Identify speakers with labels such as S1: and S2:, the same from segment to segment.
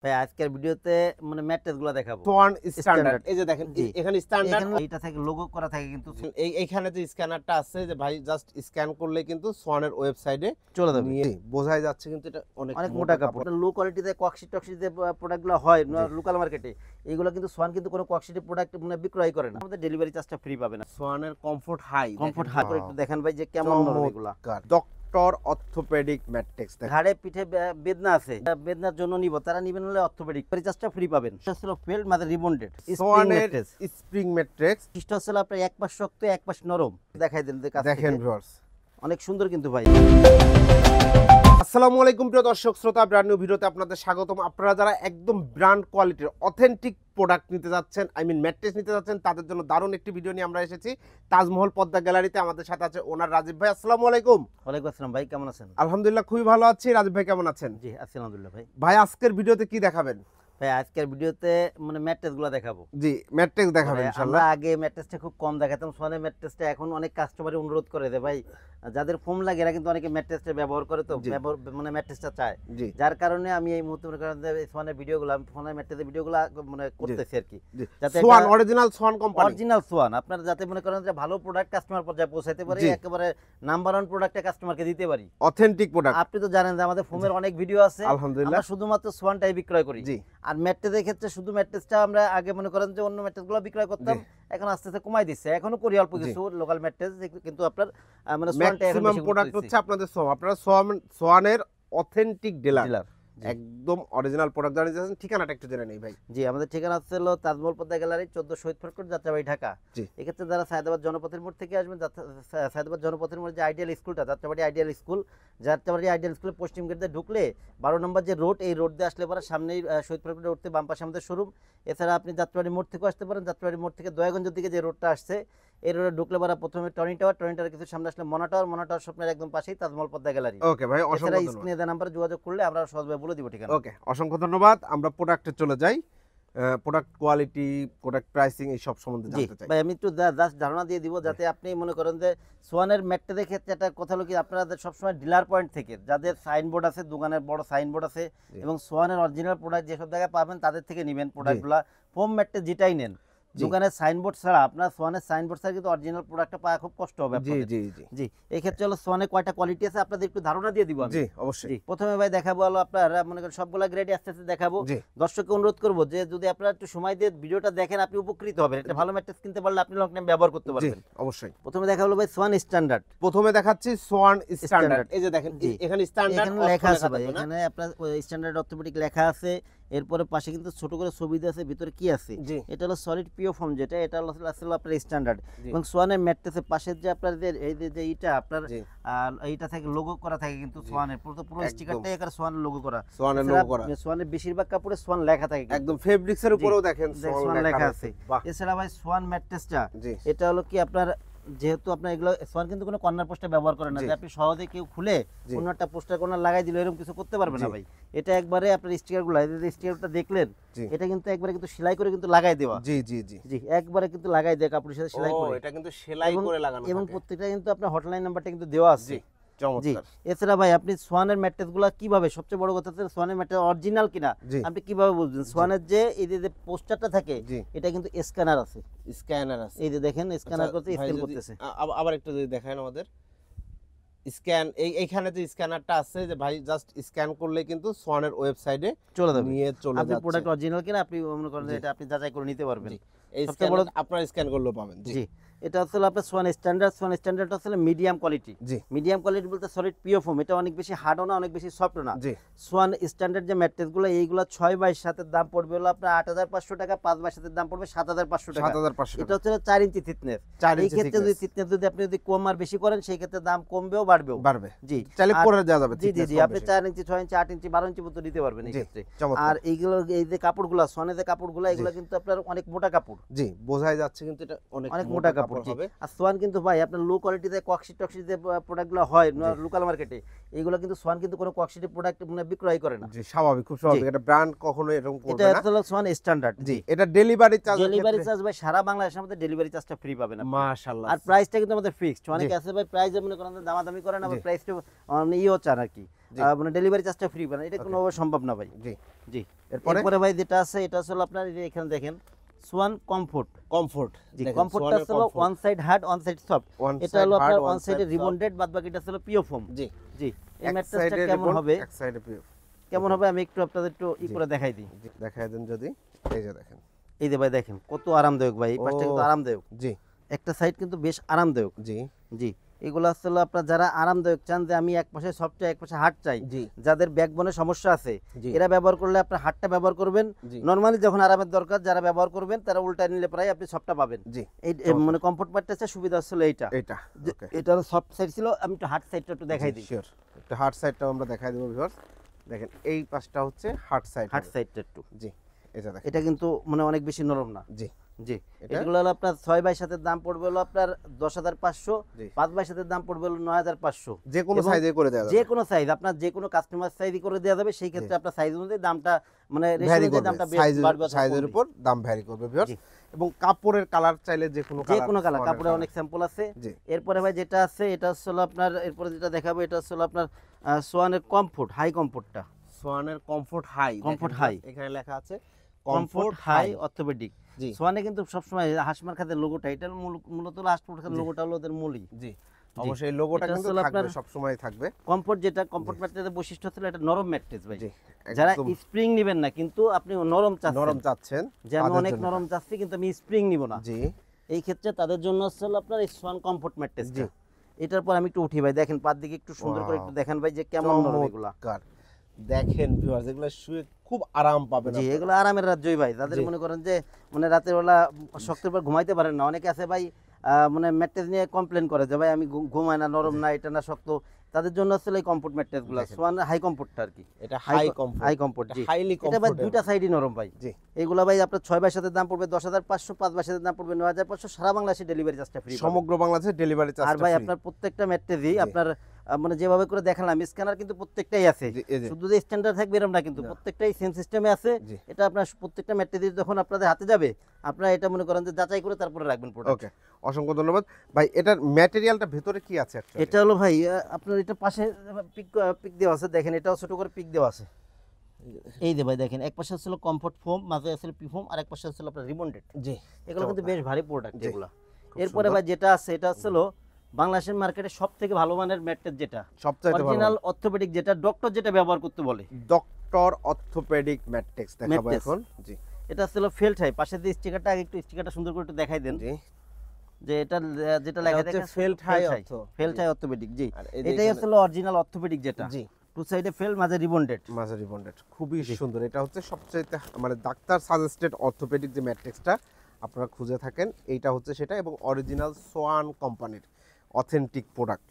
S1: ভাই আজকের ভিডিওতে মানে ম্যাট্রেস গুলো দেখাবো
S2: সোয়ান স্ট্যান্ডার্ড। এই যে দেখেন
S1: জি।
S2: এখানে স্ট্যান্ডার্ড,
S1: এইটা থেকে লোগো করা থাকে কিন্তু
S2: এইখানে যে স্ক্যানারটা আছে যে ভাই জাস্ট স্ক্যান করলে কিন্তু সোয়ানের ওয়েবসাইটে
S1: চলে যাবে।
S2: নিয়ে বোঝাই যাচ্ছে কিন্তু এটা অনেক
S1: অনেক মোটা কাপড়, লো কোয়ালিটিতে কক্সিট টক্সিট যে প্রোডাক্টগুলো হয় লোকাল মার্কেটে, এইগুলো কিন্তু সোয়ান কিন্তু কোনো কক্সিটের প্রোডাক্ট মানে বিক্রয় করে না। আমাদের ডেলিভারি চার্জটা ফ্রি পাবে না।
S2: সোয়ানের কমফোর্ট হাই,
S1: কমফোর্ট হাই করে একটু দেখেন ভাই যে কেমন নরম এগুলো।
S2: ডক্টর অর্থোপেডিক ম্যাট্রিক্স
S1: ঘাড়ে পিঠে বেদনা আছে, বেদনার জন্য নিব, তারা নিবেন হলে অর্থোপেডিক চার্জটা ফ্রি পাবেন। এটা হলো ফেল্ড মানে রিবন্ডেড
S2: সোয়ানের স্প্রিং ম্যাট্রিক্স।
S1: এটা হলো আপনার এক পাশ শক্ত এক পাশ নরম। দেখাই দেন
S2: দেখেন ভিউয়ার্স,
S1: অনেক সুন্দর কিন্তু ভাই।
S2: আসসালামু আলাইকুম প্রিয় দর্শক শ্রোতা, ব্র্যান্ড নিউ ভিডিওতে আপনাদের স্বাগতম। আপনারা যারা একদম ব্র্যান্ড কোয়ালিটির অথেন্টিক প্রোডাক্ট নিতে যাচ্ছেন, ম্যাট্রেস নিতে যাচ্ছেন, তাদের জন্য দারুণ একটি ভিডিও নিয়ে আমরা এসেছি তাজমহল পদ্মা গ্যালারিতে। আমাদের সাথে আছে ওনার রাজীব ভাই। আসসালামু আলাইকুম।
S1: ওয়ালাইকুম আসসালাম ভাই, কেমন আছেন?
S2: আলহামদুলিল্লাহ খুবই ভালো আছি। রাজীব ভাই কেমন আছেন?
S1: জি আছি আলহামদুলিল্লাহ ভাই।
S2: ভাই আজকের ভিডিওতে কি দেখাবেন?
S1: ভাই আজকের ভিডিওতে মানে ম্যাট্রেস গুলো দেখাবো।
S2: জি, ম্যাট্রেস দেখাবেন ইনশাআল্লাহ।
S1: আমরা আগে ম্যাট্রেসটা খুব কম দেখাতাম, সোয়ানের ম্যাট্রেসটা এখন অনেক কাস্টমারই অনুরোধ করে দেয় ভাই, যাদের ফোম লাগে এরা কিন্তু অনেকে ম্যাট্রেসটা ব্যবহার করে, তো মানে ম্যাট্রেসটা চায়, যার কারণে আমি এই মুহূর্তে মনে করেন যে সোয়ানের ভিডিওগুলো, আমি ফোনের ম্যাট্রেসের ভিডিওগুলো মানে করতেছি আর কি, যাতে
S2: Swan original Swan company,
S1: original Swan আপনারা যাতে মনে করেন যে ভালো প্রোডাক্ট কাস্টমার পর্যায়ে পৌঁছাতে পারি, একেবারে নাম্বার ওয়ান প্রোডাক্টটা কাস্টমারকে দিতে পারি,
S2: অথেন্টিক প্রোডাক্ট।
S1: আপনি তো জানেন যে আমাদের ফোমের অনেক ভিডিও আছে,
S2: আলহামদুলিল্লাহ
S1: আমরা শুধুমাত্র সোয়ানটাই বিক্রয় করি। আর ম্যাট্রেসের ক্ষেত্রে শুধু ম্যাট্রেসটা আমরা আগে মনে করেন যে অন্য ম্যাট্রেসগুলো বিক্রয় করতাম, এখন আস্তে আস্তে কমাই দিচ্ছে, এখনো করি অল্প কিছু লোকাল ম্যাট্রেস, কিন্তু আপনার মানে সোয়ানটা এখন
S2: ম্যাক্সিমাম প্রোডাক্ট হচ্ছে আপনাদের সোয়ান। আপনারা সোয়ানের অথেন্টিক ডিলার, একদম অরিজিনাল প্রোডাক্ট জানিয়ে যাচ্ছেন। ঠিকানাটা একটু জেনে নেই ভাই।
S1: জি, আমাদের ঠিকানা হচ্ছে তাজমহল পদ্মা গ্যালারি 14 শহীদ ফরকট, যাত্রাবাড়ি, ঢাকা। এক্ষেত্রে যারা সায়দাবাদ জনপথের মোড় থেকে আসবেন, সায়দাবাদ জনপথের মোড়ে যে আইডিয়াল স্কুলটা, Jatrabari ideal school, Jatrabari ideal স্কুলের পশ্চিম গেট দিয়ে ঢুকলে 12 নম্বর যে রোড, এই রোড দিয়ে আসলে পরে সামনেই শহীদ ফরকটে উঠতে বাম পাশে আমাদের শোরুম। এছাড়া আপনি যাত্রাবাড়ি মোড় থেকেও আসতে পারেন, যাত্রাবাড়ি মোড় থেকে দয়াগঞ্জের দিকে যে রোডটা আসছে, এই রোডে ঢুকলে পরে প্রথমে টনি টাওয়ার কিছু সামনে আসলে মনা টাওয়ার স্বপ্নের একদম পাশেই তাজমহল পদ্মা গ্যালারি।
S2: ওকে ভাই, অসংখ্য ধন্যবাদ।
S1: স্ক্রিনে দেওয়া নাম্বারে যোগাযোগ করলে আমরা সহজভাবে বলে দিব ঠিকানা।
S2: ওকে, অসংখ্য ধন্যবাদ। আমরা প্রোডাক্টে চলে যাই। প্রোডাক্ট কোয়ালিটি, প্রোডাক্ট প্রাইসিং এই সব সম্বন্ধে জানতে চাই
S1: ভাই। আমি একটু জাস্ট ধারণা দিয়ে দিব, যাতে আপনি মনে করেন যে সোয়ানের ম্যাট্রেসের ক্ষেত্রে একটা কথা হলো কি, আপনারা সবসময় ডিলার পয়েন্ট থেকে যাদের সাইনবোর্ড আছে, দোকানের বড় সাইনবোর্ড আছে এবং সোয়ানের অরিজিনাল প্রোডাক্ট যেসব জায়গায় পাবেন তাদের থেকে নেবেন প্রোডাক্টগুলো। ফোম ম্যাট্রেস যেটাই নেন, দোকানের সাইনবোর্ড ছাড়া, আপনার সোয়ানের সাইনবোর্ড ছাড়া কিন্তু অরিজিনাল প্রোডাক্টটা পাওয়া খুব কষ্ট হবে। জি, এই ক্ষেত্রে হলো সোয়ানের কয়টা কোয়ালিটি আছে আপনাদের একটু ধারণা দিয়ে দিব।
S2: জি অবশ্যই।
S1: প্রথমে ভাই দেখাবো হলো আপনার মনে করেন সবগুলা গ্রেড আস্তে আস্তে দেখাবো। দর্শককে অনুরোধ করবো যে যদি আপনারা একটু সময় দিয়ে ভিডিওটা দেখেন, আপনি উপকৃত হবেন। একটা ভালো ম্যাট্রেস কিনতে পারলে আপনি লং টাইম ব্যবহার করতে পারবেন।
S2: অবশ্যই।
S1: প্রথমে দেখা হলো ভাই সোয়ান স্ট্যান্ডার্ড।
S2: প্রথমে দেখাচ্ছি সোয়ান স্ট্যান্ডার্ড। এই যে দেখেন এখানে স্ট্যান্ডার্ড
S1: লেখা আছে ভাই, এখানে আপনার স্ট্যান্ডার্ড অর্থোপেডিক লেখা আছে। এরপরে পাশে কিন্তু ছোট করে ছবি দেওয়া আছে, ভিতরে কি আছে, এটা হলো সলিড পিও ফোম, যেটা এটা হলো আসলে আপনার স্ট্যান্ডার্ড। এবং সোয়ানের ম্যাট্রেসের পাশের যে আপনার এই যে এইটা আপনার এইটা থেকে লোগো করা থাকে, কিন্তু সোয়ানের পুরো স্টিকারটাই এখানে সোয়ানের লোগো করা। সোয়ানের বেশিরভাগ কাপড়ে সোয়ান লেখা থাকে,
S2: একদম ফেব্রিক্সের উপরেও দেখেন
S1: সোয়ান লেখা আছে। এছাড়া ভাই সোয়ান ম্যাট্রেসটা এটা হলো কি আপনার, যেহেতু আপনার এগুলো সোয়ান কিন্তু কোনো কর্নার পোস্টার ব্যবহার করে না, যে আপনি সহজে কেউ খুলে অন্য একটা পোস্টার কর্নার লাগাই দিলে এরকম কিছু করতে পারবে না ভাই। এটা একবারে আপনার স্টিকারগুলো, এই যে স্টিকারটা দেখলেন, এটা কিন্তু একবারে কিন্তু সেলাই করে কিন্তু লাগাই দেওয়া। জি, একবারে কিন্তু লাগাই দেয় কাপড়ের সাথে সেলাই করে,
S2: এটা কিন্তু সেলাই করে লাগানো
S1: এবং প্রত্যেকটা কিন্তু আপনার হটলাইন নাম্বারটা কিন্তু দেওয়া আছে। জি, এছাড়া ভাই আপনি সোয়ানের ম্যাট্রেস গুলা কিভাবে, সবচেয়ে বড় কথা হচ্ছে সোয়ানের ম্যাট্রেস অরিজিনাল কিনা আপনি কিভাবে বুঝবেন? সোয়ানের যে এই যে পোস্টারটা থাকে, এটা কিন্তু স্ক্যানার আছে, এই যে দেখেন স্ক্যানার করতে স্ক্যান করতেছে।
S2: আবার একটু যদি দেখান আমাদের স্ক্যান, এইখানে যে স্ক্যানারটা আছে যে ভাই জাস্ট স্ক্যান করলে কিন্তু সোয়ানের ওয়েবসাইটে
S1: চলে যাবে,
S2: নিয়ে চলে যাচ্ছে।
S1: আপনি প্রোডাক্ট অরিজিনাল কিনা আপনি মনে করেন এটা আপনি যাচাই করে নিতে পারবেন।
S2: এই স্ক্যান আপনারা স্ক্যান করলেও পাবেন।
S1: জি, এটা হচ্ছে আপনার সোয়ান স্ট্যান্ডার্ড। সোয়ান স্ট্যান্ডার্ড হচ্ছে মিডিয়াম কোয়ালিটি। মিডিয়াম কোয়ালিটি বলতে সলিড পিও ফোম, এটা অনেক বেশি হার্ডও না, অনেক বেশি সফটও না। সোয়ান স্ট্যান্ডার্ড যে ম্যাট্রেসগুলো, এইগুলো 6x7 এর দাম পড়বে হলো আপনার 8,500 টাকা, 5x7 এর দাম পড়বে 7,500 টাকা। এটা হচ্ছে 4 ইঞ্চি থিকনেস। এই ক্ষেত্রে যদি থিকনেস যদি আপনি যদি কম আর বেশি করেন, সেই ক্ষেত্রে দাম কমবেও বাড়বেও।
S2: জি, চাইলে করে দেওয়া যাবে।
S1: জি, আপনি 4 ইঞ্চি, 6 ইঞ্চি, 8 ইঞ্চি, 12 ইঞ্চি পর্যন্ত দিতে পারবেন এই ক্ষেত্রে। আর এইগুলো এই যে কাপড়গুলো, সোয়ানের যে কাপড়গুলো, এগুলো কিন্তু আপনার অনেক মোটা কাপড়।
S2: জি, বোঝাই যাচ্ছে কিন্তু এটা অনেক
S1: মোটা কাপড়।
S2: কাপড় হবে।
S1: আর সোয়ান কিন্তু ভাই আপনার লো কোয়ালিটিতে কক্সিট টক্সিট যে প্রোডাক্টগুলো হয় লোকাল মার্কেটে, এইগুলো কিন্তু সোয়ান কিন্তু কোনো কক্সিটের প্রোডাক্ট মানে বিক্রয় করে না।
S2: জি স্বাভাবিক, খুব স্বাভাবিক, এটা ব্র্যান্ড কখনো এরকম করবে
S1: এটা
S2: না।
S1: হলো সোয়ান স্ট্যান্ডার্ড।
S2: জি এটা ডেলিভারি চার্জ,
S1: ডেলিভারি চার্জ ভাই সারা বাংলাদেশের মধ্যে ডেলিভারি চার্জটা ফ্রি পাবেন আপনি।
S2: মাশাআল্লাহ।
S1: আর প্রাইসটা কিন্তু আমাদের ফিক্সড। অনেকে আছে ভাই প্রাইস মনে করেন দামাদামি করেন, আবার প্রাইসটা মানে ইও চান আর কি, মানে ডেলিভারি চার্জটা ফ্রি পাবেন, এটা কোনোভাবে সম্ভব না ভাই।
S2: জি
S1: জি
S2: এরপরে
S1: ভাই যেটা আছে এটা হলো আপনার এই যে এখানে দেখেন সোয়ান কমফোর্ট।
S2: কমফোর্ট,
S1: জি কমফোর্টটা হলো one side hard one side soft. এটা হলো আপনার ওয়ান সাইডে রিবন্ডেড, বাদ বাকিটা হলো পিও ফোম।
S2: জি
S1: জি এই ম্যাট্রেসটা কেমন হবে,
S2: এক সাইডে পিও
S1: কেমন হবে আমি একটু আপনাদের একটু ই করে দেখাই দিই।
S2: দেখায় দেন যদি। এই যে দেখেন,
S1: এই যে ভাই দেখেন কত আরামদায়ক ভাই, এই পাশটা কিন্তু আরামদায়ক।
S2: জি
S1: একটা সাইড কিন্তু বেশ আরামদায়ক।
S2: জি
S1: জি এগুলো আসলে আপনার যারা আরামদায়ক চান যে আমি এক পাশে সফট চাই এক পাশে হার্ড চাই,
S2: জি
S1: যাদের ব্যাকবোনে সমস্যা আছে
S2: জি
S1: এরা ব্যবহার করলে আপনার হার্ডটা ব্যবহার করবেন।
S2: জি
S1: নরমালি যখন আরামের দরকার যারা ব্যবহার করবেন তারা উল্টা নিলে প্রায় আপনি সফটটা পাবেন।
S2: জি
S1: এই মানে কমফোর্ট ম্যাট্রেসের সুবিধা হচ্ছে এইটা,
S2: এটা ওকে।
S1: এটা সফট সাইড ছিল, আমি একটু হার্ড সাইডটা একটু দেখাই দিই।
S2: শিওর, একটা হার্ড সাইডটাও আমরা দেখাই দেব ভিউয়ার্স। দেখেন এই পাশটা হচ্ছে হার্ড সাইড,
S1: হার্ড সাইডটা একটু।
S2: জি এটা দেখেন,
S1: এটা কিন্তু মানে অনেক বেশি নরম না।
S2: জি
S1: জি
S2: এটা
S1: এগুলো হলো আপনার 6 বাই 7 এর দাম পড়বে হলো আপনার 10,500,
S2: জি
S1: 5 বাই 7 এর দাম পড়বে হলো 9,500।
S2: যে কোনো
S1: এবং
S2: সাইজে করে দেওয়া যাবে,
S1: যে কোনো সাইজ আপনার যে কোনো কাস্টমার সাইজই করে দেওয়া যাবে, সেই ক্ষেত্রে আপনার সাইজ অনুযায়ী দামটা মানে রেশিও
S2: ভ্যারি
S1: অনুযায়ী
S2: করবে,
S1: দামটা বাড়বে অথবা
S2: সাইজের
S1: কমবে।
S2: উপর দাম ভ্যারি করবে ভিউয়ার্স।
S1: জি।
S2: এবং কাপড়ের কালার চাইলে যে কোনো
S1: যে কোনো কালার, কাপড়ের অনেক স্যাম্পল আছে।
S2: জি
S1: এরপরে ভাই যেটা আছে এটা হচ্ছে হলো আপনার, এরপরে যেটা দেখাবো এটা হচ্ছে হলো আপনার সোয়ানের কমফোর্ট হাই কমফোর্টটা।
S2: সোয়ানের কমফোর্ট হাই,
S1: কমফোর্ট হাই
S2: এখানে লেখা আছে
S1: কমফোর্ট হাই অর্থোপেডিক।
S2: জি
S1: সোয়ানে কিন্তু সবসময় হাসমার খাতের লোগোটা, এটা মূলত হাসমার খাতের লোগোটা হলো ওদের মূলই।
S2: জি অবশ্যই লোগোটা
S1: এটা
S2: কিন্তু
S1: আসলে
S2: থাকবে,
S1: আপনার
S2: সব সময় থাকবে।
S1: কমফোর্ট যেটা কমফোর্ট ম্যাট্রেসের বৈশিষ্ট্য ছিল এটা নরম ম্যাট্রেস ভাই।
S2: জি
S1: যারা
S2: একদম
S1: স্প্রিং নেবেন না কিন্তু আপনি নরম চাচ্ছেন,
S2: নরম চাচ্ছেন,
S1: যে আমি
S2: তাদের
S1: অনেক
S2: জন্য।
S1: নরম চাচ্ছি কিন্তু আমি স্প্রিং নিব না,
S2: জি
S1: এই ক্ষেত্রে তাদের জন্য হচ্ছে হলো আপনার এই সোয়ান কমফোর্ট ম্যাট্রেস।
S2: জি
S1: এটার পর আমি একটু উঠি ভাই, দেখেন পার দিকে একটু সুন্দর করে একটু দেখেন ভাই যে কেমন নরম এগুলা।
S2: চমৎকার। দেখেন ভিউয়ার্স এগুলো শুয়ে খুব আরাম পাবেন
S1: জি
S2: আপনারা।
S1: এগুলো আরামের রাজ্যই ভাই, যাদের
S2: জি।
S1: মনে করেন যে মানে রাতের বেলা শক্তের পর ঘুমাইতে পারেন না, অনেকে আছে ভাই মানে ম্যাট্রেস নিয়ে কমপ্লেন করে যে ভাই আমি ঘুমাই না, নরম না, এটা না শক্ত, তাদের জন্য আসলে এই কমফোর্ট ম্যাট্রেস গুলো
S2: দেখেন।
S1: সোয়ান হাই কমফোর্টটা আর কি।
S2: এটা হাই কমফোর্ট,
S1: হাই কমফোর্ট, জি
S2: হাইলি
S1: এটা ভাই
S2: কমফোর্ট।
S1: দুইটা সাইডই নরম ভাই।
S2: জি
S1: এইগুলা ভাই আপনার 6 বাই 7 এর দাম পড়বে 10,500, 5 বাই 7 এর দাম পড়বে 9,500, সারা বাংলাদেশে ডেলিভারি চার্জটা ফ্রি।
S2: সমগ্র বাংলাদেশে ডেলিভারি চার্জ
S1: আর ভাই আপনার প্রত্যেকটা ম্যাট্রেসই আপনার মানে যেভাবে করে দেখালাম স্ক্যানার কিন্তু প্রত্যেকটাই আছে, শুধু যে স্ট্যান্ডার্ড থাকবে এরকম না, কিন্তু প্রত্যেকটাই সেম সিস্টেমে আছে।
S2: জি।
S1: এটা আপনার প্রত্যেকটা ম্যাট্রেস যখন আপনাদের হাতে যাবে আপনারা এটা মনে করেন যে যাচাই করে তারপরে রাখবেন প্রোডাক্ট।
S2: ওকে অসংখ্য ধন্যবাদ ভাই। এটার ম্যাটেরিয়ালটা ভেতরে কি আছে actually?
S1: এটা হলো ভাই আপনার এটা পাশে পিক দেওয়া আছে, দেখেন এটাও ছোট করে পিক দেওয়া আছে। এই যে ভাই দেখেন এক পাশে ছিল কমফোর্ট ফোম, মাঝে আছে পি ফোম, আর এক পাশে ছিল আপনার রিবন্ডেড।
S2: জি
S1: এগুলো কিন্তু বেশ ভারী প্রোডাক্ট
S2: জি।
S1: এগুলো।
S2: খুব
S1: এরপরে
S2: সুন্দর।
S1: ভাই যেটা আছে এটা হলো বাংলাদেশের মার্কেটে সবথেকে ভালো মানের ম্যাট্রেস, যেটা
S2: সবচেয়ে ভালো
S1: অরিজিনাল অর্থোপেডিক, যেটা ডক্টর যেটা ব্যবহার করতে বলে,
S2: ডক্টর অর্থোপেডিক ম্যাট্রিক্স দেখাবো
S1: Matrix।
S2: এখন। জি
S1: এটা ছিল ফেল্ট হাই। পাশে যে স্টিকারটা আগে একটু স্টিকারটা সুন্দর করে একটু দেখাই দেন,
S2: জি
S1: যে এটা যেটা লেখা
S2: হচ্ছে
S1: থাকে
S2: ফেল্ট হাই অর্থ।
S1: Felt high orthopaedic. জি
S2: আর এই যে
S1: এটাই
S2: এখানে-
S1: হলো অরিজিনাল অর্থোপেডিক, যেটা
S2: জি
S1: টু সাইডে ফেল্ট মাঝে রিবন্ডেড।
S2: মাঝারি বন্ডেড, খুবই সুন্দর। এটা হচ্ছে সবচেয়ে মানে ডাক্তার সাজেস্টেড অর্থোপেডিক যে ম্যাট্রিক্সটা আপনারা খুঁজে থাকেন, এইটা হচ্ছে সেটা, এবং অরিজিনাল সোয়ান কোম্পানির authentic product.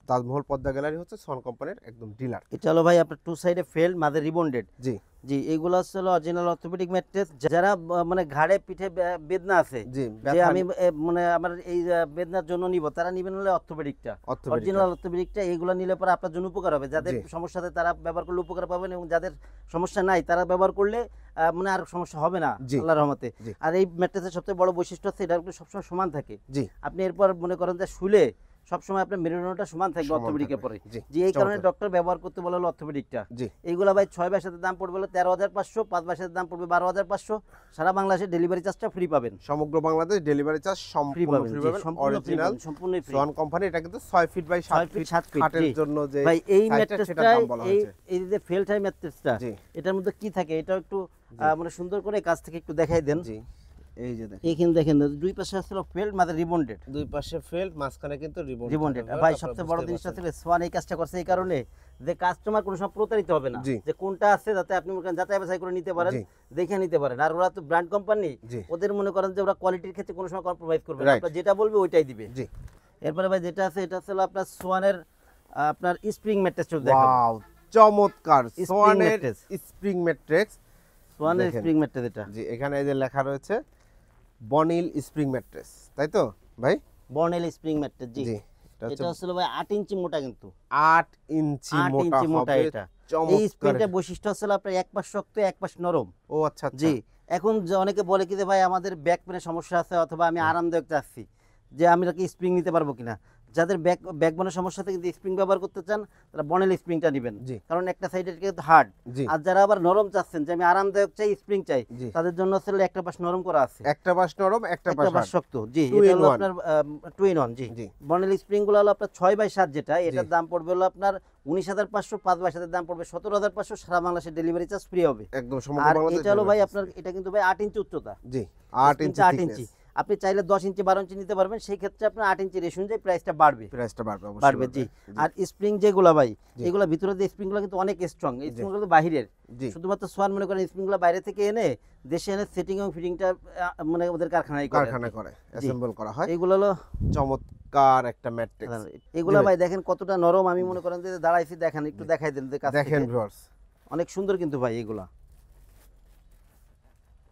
S2: Taj Mahal Padma gallery হচ্ছে সোয়ান কোম্পানির একদম ডিলার।
S1: এটা হলো ভাই আপনার টু সাইডে ফেল্ট মাঝে রিবন্ডেড।
S2: জি
S1: জি এইগুলো হলো অরিজিনাল অর্থোপেডিক ম্যাট্রেস। যারা মানে ঘাড়ে পিঠে বেদনা আছে,
S2: জি
S1: যে আমি মানে আমার এই বেদনার জন্য নিব, তারা নিবেন হলে অর্থোপেডিকটা, অরিজিনাল অর্থোপেডিকটা। এইগুলো নিলে পরে আপনার জন্য উপকার হবে, যাদের
S2: জি।
S1: সমস্যা আছে তারা ব্যবহার করলে উপকার পাবেন, এবং যাদের সমস্যা নাই তারা ব্যবহার করলে মানে আর সমস্যা হবে না
S2: জি।
S1: আল্লাহর রহমতে।
S2: জি।
S1: আর এই ম্যাট্রেসের সবচেয়ে বড় বৈশিষ্ট্য হচ্ছে এটা সবসময় সমান থাকে।
S2: জি
S1: আপনি এরপর মনে করেন যে শুলে সবসময় আপনার মেরুদণ্ডটা সমান থাকবে
S2: সমান
S1: অর্থোপেডিকের
S2: থাকবে।
S1: পরে।
S2: জি,
S1: যে এই কারণে
S2: চমৎকার।
S1: ডক্টর ব্যবহার করতে বলে হলো অর্থোপেডিকটা।
S2: জি
S1: এইগুলা ভাই 6 বাই 7 দাম পড়বে হলো 13,500, 5 বাই 7 দাম পড়বে 12,500, সারা বাংলাদেশে ডেলিভারি চার্জটা ফ্রি পাবেন।
S2: সমগ্র বাংলাদেশ ডেলিভারি চার্জ
S1: ফ্রি
S2: সম্পূর্ণ
S1: পাবেন,
S2: ফ্রি
S1: জি,
S2: পাবেন।
S1: সম্পূর্ণ free
S2: অরিজিনাল
S1: পাবেন, সম্পূর্ণই ফ্রি।
S2: Schwann company. এটা কিন্তু 6 ফিট বাই 7 ফিট
S1: 7 ফিট,
S2: খাটের
S1: জি।
S2: জন্য যে
S1: ভাই এই
S2: সাইজটা, সেটার
S1: ম্যাট্রেসটা
S2: দাম বলা হয়েছে।
S1: এই যে ফেল্ট হাই ম্যাট্রেসটা,
S2: জি
S1: এটার মধ্যে কি থাকে এটাও একটু মানে সুন্দর করে কাছ থেকে একটু দেখাই দেন।
S2: জি এই যে দেখেন
S1: এইখানে দেখেন দুই পাশে আসলে ফেল্ট মাঝে রিবন্ডেড।
S2: দুই পাশে ফেল্ট, মাঝখানে কিন্তু
S1: রিবন্ডেড। ভাই সবচেয়ে বড় জিনিসটা ছিল সোয়ান এই কাজটা করছে এই কারণে যে কাস্টমার কোনো সময় প্রতারিত হবে না,
S2: জি।
S1: যে কোনটা আছে যাতে আপনি মনে করেন যাচাই বাছাই করে নিতে পারেন,
S2: জি।
S1: দেখে নিতে পারেন। আর ওরা তো ব্র্যান্ড কোম্পানি,
S2: জি
S1: ওদের মনে করেন যে ওরা কোয়ালিটির ক্ষেত্রে কোনো সময় কম্প্রোমাইজ করবে না,
S2: Right.
S1: আপনার যেটা বলবে ওইটাই দিবে।
S2: জি
S1: এরপরে ভাই যেটা আছে এটা হলো আপনার সোয়ানের আপনার স্প্রিং ম্যাট্রেস দেখাবো।
S2: ওয়াও চমৎকার
S1: Spring
S2: সোয়ানের
S1: mattress।
S2: Spring matrix.
S1: সোয়ানের
S2: দেখেন।
S1: স্প্রিং ম্যাট্রেস এটা।
S2: জি এখানে এই যে লেখা রয়েছে বনিল স্প্রিং ম্যাট্রেস। তাই তো ভাই?
S1: বর্নেল স্প্রিং ম্যাট্রেস, জি।
S2: জি, এটা
S1: এটা
S2: হচ্ছে
S1: আসলে ভাই 8 ইঞ্চি মোটা, কিন্তু
S2: 8 ইঞ্চি
S1: 8
S2: মোটা
S1: ইঞ্চি মোটা
S2: হবে।
S1: এটা। এই
S2: চমৎকার।
S1: স্প্রিংটার বৈশিষ্ট্য হচ্ছে আপনার এক পাশ শক্ত, এক পাশ নরম।
S2: ও আচ্ছা আচ্ছা।
S1: জি। এখন যে অনেকে বলে কি যে ভাই আমাদের ব্যাক পেনের সমস্যা আছে, অথবা আমি আরামদায়ক চাচ্ছি, যে আমি নাকি স্প্রিং নিতে পারবো কিনা। যাদের ব্যাকবোনের সমস্যা থেকে যদি স্প্রিং ব্যবহার করতে চান, তারা বনেল স্প্রিংটা নেবেন,
S2: জি
S1: কারণ একটা সাইডে কিন্তু হার্ড।
S2: জি
S1: আর যারা আবার নরম চাচ্ছেন, যে আমি আরামদায়ক চাই, স্প্রিং চাই,
S2: জি।
S1: তাদের জন্য আসলে একটা পাশ নরম করা আছে,
S2: একটা পাশ নরম, একটা
S1: একটা
S2: পাশ
S1: পাশ
S2: hard।
S1: শক্ত। জি,
S2: Two
S1: এটা
S2: in
S1: হলো
S2: one।
S1: আপনার 2 in 1। G.
S2: G
S1: Bonnell spring গুলো হলো আপনার 6x7, যেটা এটার
S2: জি।
S1: দাম পড়বে হলো আপনার 19,500, 5x7 দাম পড়বে 17,500, সারা বাংলাদেশে ডেলিভারি চার্জ ফ্রি হবে।
S2: একদম সমগ্র
S1: আর
S2: বাংলাদেশ
S1: এটা হলো ভাই
S2: delivery
S1: আপনার,
S2: system।
S1: এটা কিন্তু ভাই 8 ইঞ্চি উচ্চতা।
S2: জি 8 ইঞ্চি
S1: 8
S2: thickness।
S1: ইঞ্চি। আপনি চাইলে 10 ইঞ্চি 12 ইঞ্চি নিতে পারবেন, সেই ক্ষেত্রে আপনার 8 ইঞ্চি রেশ অনুযায়ী প্রাইসটা বাড়বে।
S2: প্রাইসটা বাড়বে অবশ্যই
S1: বাড়বে, জি।
S2: জি
S1: আর স্প্রিং যেগুলা ভাই,
S2: জি।
S1: এগুলা ভিতরে যে স্প্রিংগুলো কিন্তু অনেক স্ট্রং, এই
S2: জি।
S1: স্প্রিংগুলো বাহিরের।
S2: জি
S1: শুধুমাত্র সোয়ান মনে করেন স্প্রিংগুলো বাইরে থেকে এনে দেশে এনে সেটিং এবং ফিটিংটা মানে ওদের কারখানায় করে।
S2: কারখানায় করে অ্যাসেম্বল করা হয়।
S1: এগুলো হলো
S2: চমৎকার একটা ম্যাট্রিক্স।
S1: এগুলা
S2: জি
S1: ভাই দেখেন কতটা নরম, আমি মনে করেন যে দাঁড়াইছি, দেখেন একটু দেখাই দেন যে কাছ
S2: দেখেন
S1: থেকে।
S2: ভিউয়ার্স,
S1: অনেক সুন্দর কিন্তু ভাই এগুলা।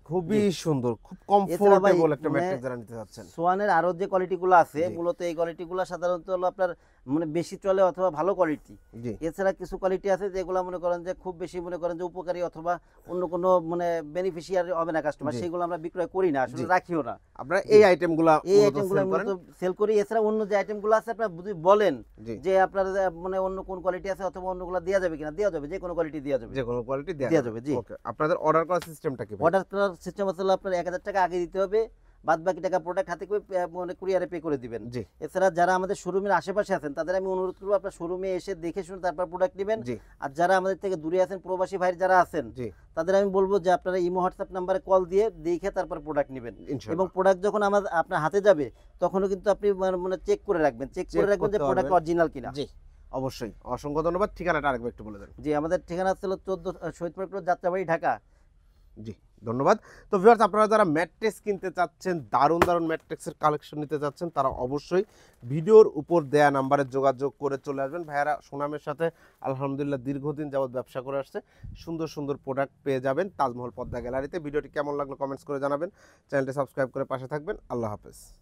S2: খুবই সুন্দর, খুব
S1: এছাড়া ভাই
S2: কমফোর্টেবল একটা
S1: মানে
S2: ম্যাট্রিক্স যারা নিতে যাচ্ছেন।
S1: সোয়ানের আরো যে কোয়ালিটিগুলো আছে,
S2: জি।
S1: মূলত এই কোয়ালিটিগুলো সাধারণত হলো আপনার মানে বেশি চলে অথবা ভালো কোয়ালিটি।
S2: জি
S1: এছাড়া কিছু কোয়ালিটি আছে যেগুলো মনে করেন যে খুব বেশি মনে করেন যে উপকারী অথবা অন্য কোনো মানে বেনিফিশিয়ারি হবে না কাস্টমার,
S2: জি।
S1: সেগুলো আমরা বিক্রয় করি না, আসলে
S2: জি।
S1: রাখিও না।
S2: আপনারা
S1: জি।
S2: এই আইটেমগুলা
S1: এই
S2: মূলত
S1: আইটেমগুলো
S2: সেল করেন।
S1: মূলত সেল করি। এছাড়া অন্য যে আইটেমগুলো আছে আপনারা যদি বলেন
S2: জি
S1: যে আপনার মানে অন্য কোন কোয়ালিটি আছে অথবা অন্যগুলো দেওয়া যাবে কিনা, দেওয়া যাবে, যে কোনো কোয়ালিটি দেওয়া যাবে।
S2: যে কোনো কোয়ালিটি দেয়া
S1: দেয়া
S2: যাবে।
S1: যাবে, জি।
S2: ওকে, আপনাদের অর্ডার করার সিস্টেমটা কি ভাই?
S1: অর্ডার করার সিস্টেম হচ্ছে আপনার 1000 টাকা আগে দিতে হবে, বাদ বাকি টাকা প্রোডাক্ট হাতে করে মানে কুরিয়ারে পে করে দিবেন।
S2: জি
S1: এছাড়া যারা আমাদের শোরুমের আশেপাশে আছেন, তাদের আমি অনুরোধ করবো আপনার শোরুমে এসে দেখে শুনে তারপর প্রোডাক্ট নেবেন।
S2: জি
S1: আর যারা আমাদের থেকে দূরে আছেন, প্রবাসী ভাই যারা আছেন,
S2: জি
S1: তাদের আমি বলবো যে আপনারা ইমো হোয়াটসঅ্যাপ নাম্বারে কল দিয়ে দেখে তারপর প্রোডাক্ট নেবেন। এবং
S2: ইনশাআল্লাহ।
S1: প্রোডাক্ট যখন আমার আপনার হাতে যাবে, তখনও কিন্তু আপনি মানে চেক করে রাখবেন, চেক
S2: চেক
S1: করে রাখবেন যে
S2: করতে
S1: প্রোডাক্ট
S2: পারবেন।
S1: অরিজিনাল কিনা।
S2: জি অবশ্যই, অসংখ্য ধন্যবাদ। ঠিকানাটা আরেকবার একটু বলে দেন।
S1: জি, আমাদের ঠিকানা হচ্ছে 14 শহীদ পার্ক রোড, যাত্রাবাড়ি, ঢাকা।
S2: জি ধন্যবাদ। তো ভিউয়ার্স, আপনারা যারা ম্যাট্রেস কিনতে চাচ্ছেন, দারুণ দারুণ ম্যাট্রেসের কালেকশন নিতে চাচ্ছেন, তারা অবশ্যই ভিডিওর উপর দেয়া নাম্বারে যোগাযোগ করে চলে আসবেন। ভাইয়ারা সুনামের সাথে আলহামদুলিল্লাহ দীর্ঘদিন যাবত ব্যবসা করে আসছে, সুন্দর সুন্দর প্রোডাক্ট পেয়ে যাবেন তাজমহল পদ্মা গ্যালারিতে। ভিডিওটি কেমন লাগলো কমেন্টস করে জানাবেন, চ্যানেলটি সাবস্ক্রাইব করে পাশে থাকবেন। আল্লাহ হাফেজ।